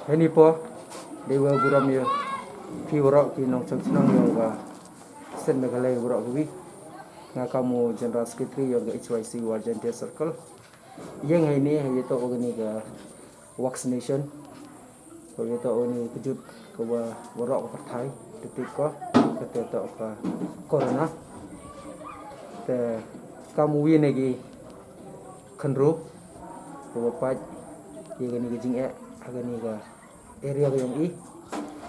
Ini po dewa buram ya pi borok ki nong chang chnang yo ga sen megalai borok wi nga kamu general secretary yo ga HYC Warjantia Circle yang ini hai to ogni ga vaccination ko to oni kejut ko wa borok ko thai detik ko ke to ka corona te kamu wi ne gi khanru ko pa ye ga ni ga jing e aga ni ga area ga yong i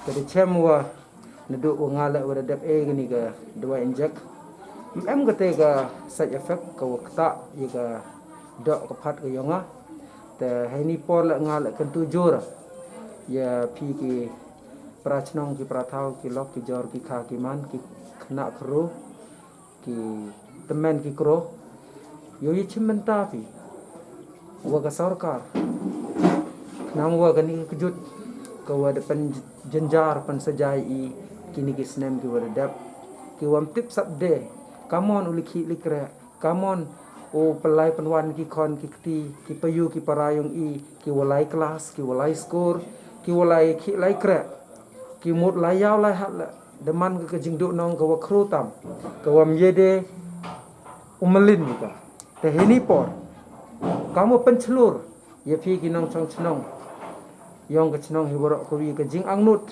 kada chemwa neduk ngala wada dap gani ga dua injek em ga te ga side effect ka wakta ye ga dok ka phat ga yonga te haini por la ngala kan tujur ya pi ki prachnong ki prathau ki lok ki jor ki kha ki man ki khna khru ki temen ki kro yo yi chimenta pi wa ga sarkar nam wa gani kejut ke wada pen jenjar pen sejai i kini ki snem ki wada dap ki wam tip sabde kamon uliki likre kamon o pelai penwan ki kon ki kti ki payu ki parayong i ki walai kelas ki walai skor ki walai ki lai kre ki mut lai yaw lai hat la deman ke jingdu nong ke wa kru tam ke wam yede umelin ka te hini por kamu penchelur ye pi ki nong chong chnong yong ke chnong hiborok ko wi ke jing angnut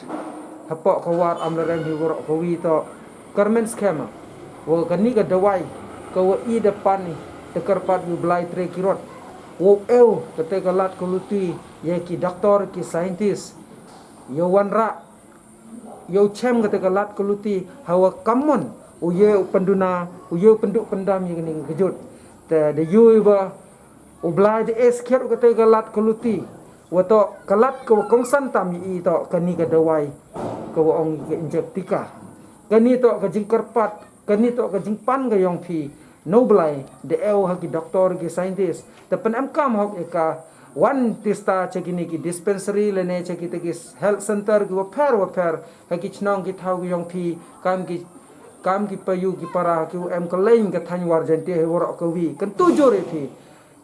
hapok ko war amlarem hiborok ko wi to garment schema wo kani ga dawai ko i depan ni tekarpat wi blai tre kirot wo eu kete galat ko luti ye ki doktor ki scientist yo wanra yo chem kete galat ko luti hawa kamon uye penduna uye penduk pendam ye ni kejut te de yu ba ublai de esket kete galat ko luti wato kalat ko kongsan tam yi to kani ka dawai ko ong ke injek tika kani to ka jing karpat kani to ka jing pan ga yong phi no blai de eu ha ki doktor ki scientist te pen am kam hok eka one tista chekini ki dispensary le ne chekite ki health center ki wa per ha ki chnong ki thau ki yong phi kam ki payu ki para ki em ka lein ka than war jan te he wor ko wi kan tu jore phi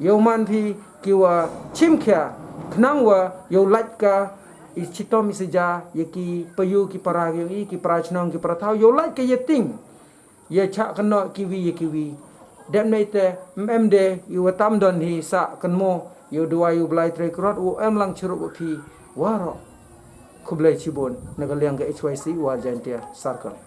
yoman phi ki wa chim kya knang wa yo lait ka i chitom isija ye ki payu ki parag yo i ki prachnong ki prathau yo lait ke ye ting ye cha kno ki wi ye ki wi dem nei te mmde yu tam don hi sa kanmo yo dua yu blai tre krot u em lang chru phi waro khublai chibon naga liang ke HYC Warjantia Circle